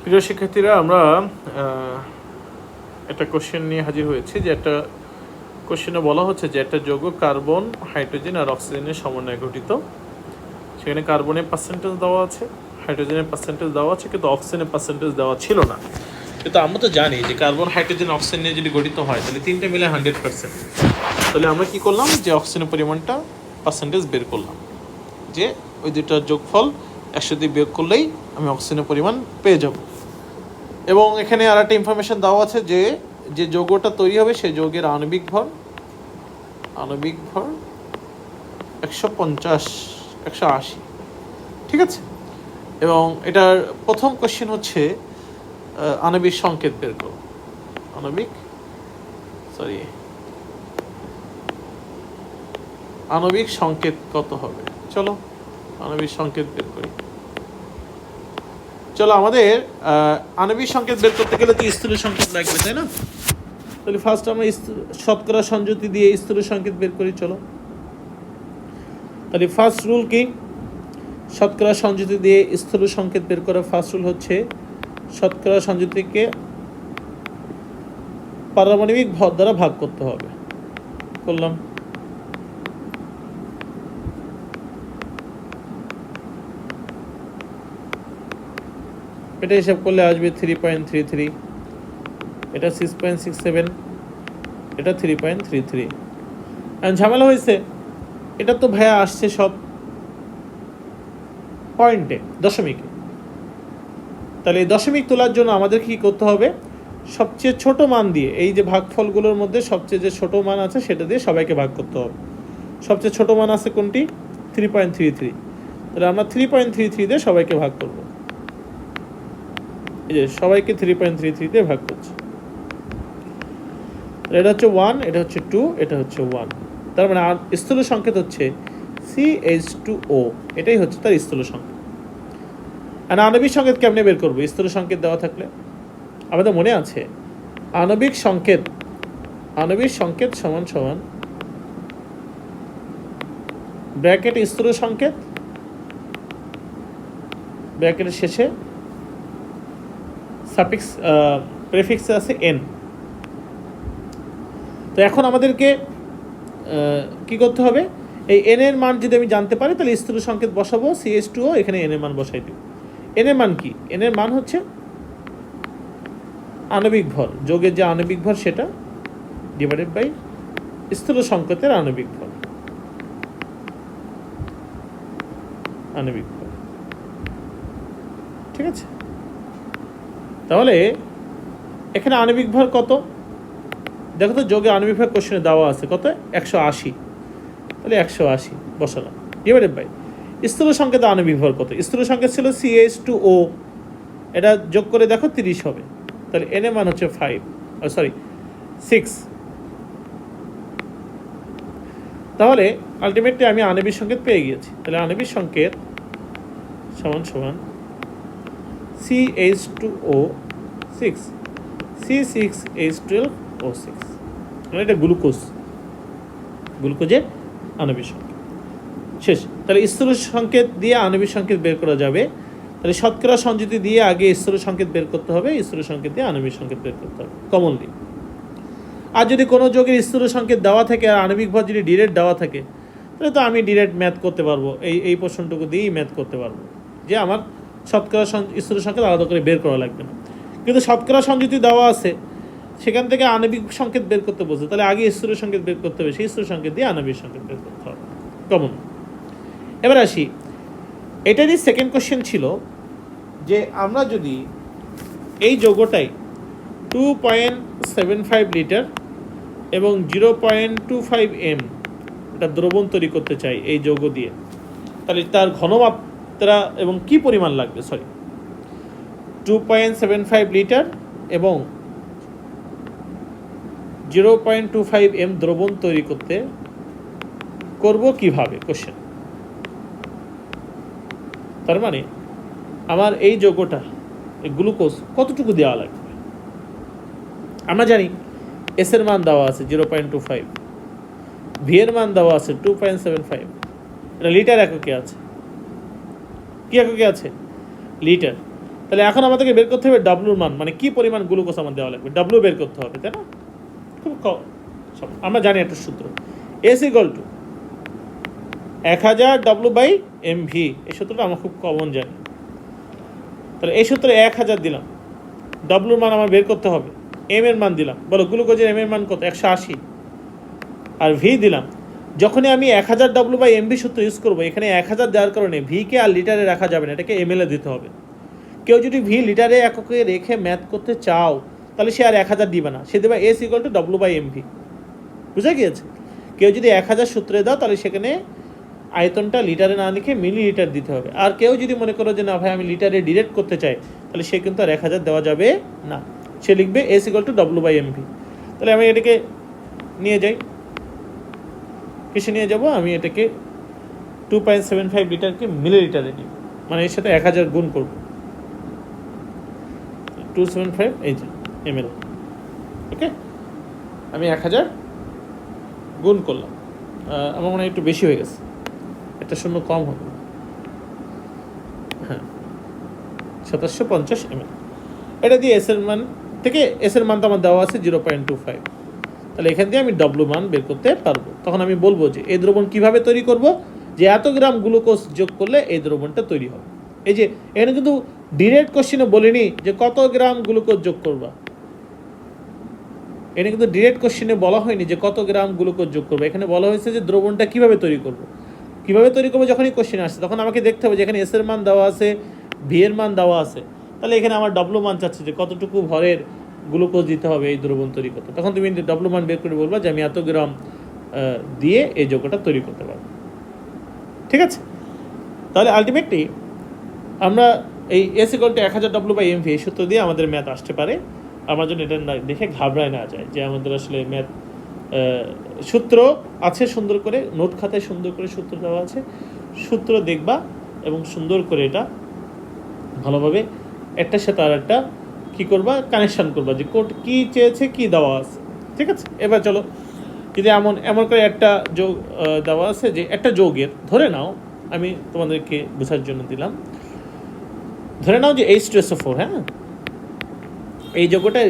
প্রিয় শিক্ষার্থীরা, আমরা একটা কোশ্চেন নিয়ে হাজির হয়েছি, যে একটা কোশ্চেনে বলা হচ্ছে যে একটা যৌগ কার্বন, হাইড্রোজেন আর অক্সিজেনের সমন্বয়ে গঠিত। সেখানে কার্বনের পার্সেন্টেজ দেওয়া আছে, হাইড্রোজেনের পার্সেন্টেজ দেওয়া আছে, কিন্তু অক্সিজেনের পার্সেন্টেজ দেওয়া ছিল না। কিন্তু আমরা তো জানি যে কার্বন, হাইড্রোজেন, অক্সিজেন নিয়ে যদি গঠিত হয় তাহলে তিনটে মিলে 100%। তাহলে আমরা কি করলাম, যে অক্সিজেনের পরিমাণটা পার্সেন্টেজ বের করলাম, যে ওই দুটার যোগফল 100 দিয়ে বিয়োগ করলেই আমি অক্সিজেনের পরিমাণ পেয়ে যাব। এবং এখানে আর একটা ইনফরমেশন দেওয়া আছে যে যে যৌগটা তৈরি হবে সেই যৌগের আণবিক ভর 150, 180, ঠিক আছে। এবং এটার প্রথম কোশ্চেন হচ্ছে আণবিক সংকেত বের করো। আণবিক সংকেত কত হবে? চলো আণবিক সংকেত বের করি। চলো, আমাদের আণবিক সংকেত বের করতে গেলে তো স্থূল সংকেত লাগবে, তাই না? তাহলে ফার্স্ট আমরা শতকরা সংযুতি দিয়ে স্থূল সংকেত বের করি। চলো, তাহলে ফার্স্ট রুল কি? শতকরা সংযুতি দিয়ে স্থূল সংকেত বের করার ফার্স্ট রুল হচ্ছে শতকরা সংযুতিকে পারমাণবিক ভর দ্বারা ভাগ করতে হবে। করলাম। এটা হিসাব করলে আসবে 3.33, এটা 6.67, এটা 3.33। ঝামেলা হয়েছে, এটা তো ভাইয়া আসছে সব পয়েন্টে, দশমিকে। তাহলে এই দশমিক তোলার জন্য আমাদের কি করতে হবে? সবচেয়ে ছোট মান দিয়ে, এই যে ভাগফলগুলোর মধ্যে সবচেয়ে যে ছোট মান আছে সেটা দিয়ে সবাইকে ভাগ করতে হবে। সবচেয়ে ছোট মান আছে কোনটি? 3.33। তাহলে আমরা 3.33 দিয়ে সবাইকে ভাগ করব। এই যে সবাইকে 3.33 দিয়ে ভাগ করছি। এটা হচ্ছে 1, এটা হচ্ছে 2, এটা হচ্ছে 1। তার মানে স্থূল সংকেত হচ্ছে CH2O, এটাই হচ্ছে তার স্থূল সংকেত। আর আণবিক সংকেত কেমনে বের করবো স্থূল সংকেত দেওয়া থাকলে? আমাদের মনে আছে আণবিক সংকেত সমান সমান ব্র্যাকেট স্থূল সংকেত, ব্র্যাকেটের শেষে সাফিক্স প্রেফিক্সে আছে n। তো এখন আমাদেরকে কি করতে হবে? এই n এর মান যদি আমি জানতে পারি তাহলে স্থূল সংকেত বসাবো CH2O, এখানে n এর মান বসাই দিব। n এর মান কি? n এর মান হচ্ছে আণবিক ভর, যৌগের যে আণবিক ভর সেটা ডিভাইডেড বাই স্থূল সংকেতের আণবিক ভর। ঠিক আছে। তাহলে এখানে আণবিক ভর কত? দেখো তো, যৌগের আণবিক ভর কোশ্চেনে দেওয়া আছে কত? 180। তাহলে 180 বসালাম, ডিভাইডেড বাই স্থূল সংকেত আণবিক ভর কত? স্থূল সংকেত ছিল CH2O, এটা যোগ করে দেখো 30 হবে। তাহলে n এর মান হচ্ছে 6। তাহলে আলটিমেটলি আমি আণবিক সংকেত পেয়ে গিয়েছি। তাহলে আণবিক সংকেত সমান সমান CH2O 6, C6H12O6, মানে এটা গ্লুকোজের আণবিক সংকেত। শেষ। তাহলে স্থূল সংকেত দিয়ে আণবিক সংকেত বের করা যাবে। তাহলে শতকরা সংযুতি দিয়ে আগে স্থূল সংকেত বের করতে হবে, স্থূল সংকেত দিয়ে আণবিক সংকেত বের করতে হবে কমনলি। আর যদি কোনো যৌগের স্থূল সংকেত দেওয়া থাকে আর আণবিক ভর যদি ডিরেক্ট দেওয়া থাকে, তাহলে তো আমি ডিরেক্ট ম্যাথ করতে পারবো, এই পোর্শনটুকু দিয়েই ম্যাথ করতে পারবো, যে আমার শতকরা স্থূল সংকেত আলাদা করে বের করা লাগবে না। কিন্তু শতকরা সংযুতি দেওয়া আছে, সেখান থেকে আণবিক সংকেত বের করতে বলছে, তাহলে আগে স্থূল সংকেত বের করতে হবে, সেই স্থূল সংকেত দিয়ে আণবিক সংকেত বের করতে হবে কমন। এবার আসি, এটারই সেকেন্ড কোশ্চেন ছিল যে আমরা যদি এই যৌগটাই 2.75 লিটার এবং 0.25 m এটা দ্রবণ তৈরি করতে চাই এই যৌগ দিয়ে, তাহলে তার ঘনমাত্রা এবং কি পরিমাণ লাগবে? 2.75 লিটার এবং 0.25 m দ্রবণ তৈরি করব কিভাবে? কোশ্চেন। তার মানে আমার এই যৌগটা, গ্লুকোজ কতটুকু দেওয়া লাগবে? আমরা জানি এস এর মান দেওয়া আছে 0.25, ভি এর মান দেওয়া আছে 2.75, এটা লিটার এককে আছে। কি এককে আছে? লিটার। তাহলে এখন আমাদেরকে বের করতে হবে ডাব্লুর মান, মানে কি পরিমাণ গ্লুকোজ আমার দেওয়া লাগবে, ডাব্লু বের করতে হবে, তাই না? খুব আমরা জানি একটা সূত্র, এস ইকুয়াল টু 1000 W/mv, এই সূত্রটা আমরা খুব কমন জানি। তাহলে এই সূত্রে 1000 দিলাম, ডাব্লুর মান আমার বের করতে হবে, এম এর মান দিলাম, বলো গ্লুকোজের এম এর মান কত, 180, আর ভি দিলাম। যখনই আমি 1000 W/mv সূত্র ইউজ করবো, এখানে 1000 দেওয়ার কারণে ভিকে আর লিটারে রাখা যাবে না, এটাকে এমএল এ দিতে হবে। কেউ যদি ভি লিটারে এককে রেখে ম্যাথ করতে চাও, তাহলে সে আর 1000 দিবে না, সে দেবে এস ইকুয়াল টু W/mv। বুঝা গিয়েছে? কেউ যদি 1000 সূত্রে দাও, তাহলে সেখানে আয়তনটা লিটারে না লিখে মিলি লিটার দিতে হবে। আর কেউ যদি মনে করো যে না ভাই আমি লিটারে ডিরেক্ট করতে চাই, তাহলে সে কিন্তু আর 1000 দেওয়া যাবে না, সে লিখবে এস ইকুয়াল টু W/mv। তাহলে আমি এটাকে নিয়ে যাই, কিসে নিয়ে যাব, আমি এটাকে 2.75 লিটারকে মিলি লিটারে নিই, মানে এর সাথে 1000 গুণ করব, 275 এই যে ml। ওকে, আমি 1000 গুণ করলাম, আমার মনে হয় একটু বেশি হয়ে গেছে, একটা শূন্য কম হবে, হ্যাঁ 2750 ml। এটা দিয়ে এস এর মান থেকে, এস এর মান তো আমার দেওয়া আছে 0.25, তাহলে এখান দিয়ে আমি ডব্লু মান বের করতে পারবো। তখন আমি বলবো যে এই দ্রবণ কিভাবে তৈরি করব, যে এত গ্রাম গ্লুকোজ যোগ করলে এই দ্রবণটা তৈরি হবে। এই যে এখানে কিন্তু ডিরেক্ট কোশ্চেনে বলিনি যে কত গ্রাম গ্লুকোজ যোগ করবা, এখানে কিন্তু ডিরেক্ট কোশ্চেনে বলা হয়নি যে কত গ্রাম গ্লুকোজ যোগ করবে, এখানে বলা হয়েছে যে দ্রবণটা কিভাবে তৈরি করব। কিভাবে তৈরি করবো যখনই কোশ্চেন আসছে, তখন আমাকে দেখতে হবে যে এখানে এস এর মান দেওয়া আছে, ভি এর মান দেওয়া আছে, তাহলে এখানে আমার ডব্লু মান চাচ্ছে যে কতটুকু ভরের গ্লুকোজ দিতে হবে এই দ্রবণ তৈরি করতে। তখন তুমি ডব্লু মান বের করে বলবা যে আমি এত গ্রাম দিয়ে এই যৌগটা তৈরি করতে পারবো। ঠিক আছে, তাহলে আলটিমেটলি আমরা এই এস ইকুয়াল টু 1000 W/mv এই সূত্র দিয়ে আমাদের ম্যাথ আসতে পারে। আমার জন্য এটা দেখে ঘাবড়ায় না যায় যে আমাদের আসলে ম্যাথ সূত্র আছে, সুন্দর করে নোট খাতায় সুন্দর করে সূত্র দেওয়া আছে, সূত্র দেখবা এবং সুন্দর করে এটা ভালোভাবে একটার সাথে আর একটা কী করবা, কানেকশান করবা যে কোড কী চেয়েছে, কী দেওয়া আছে। ঠিক আছে, এবার চলো, যদি এমন করে একটা যোগ দেওয়া আছে যে একটা যৌগের, ধরে নাও, আমি তোমাদেরকে বোঝার জন্য দিলাম, ধরে নাও যে H2SO4, হ্যাঁ, এই যৌগটা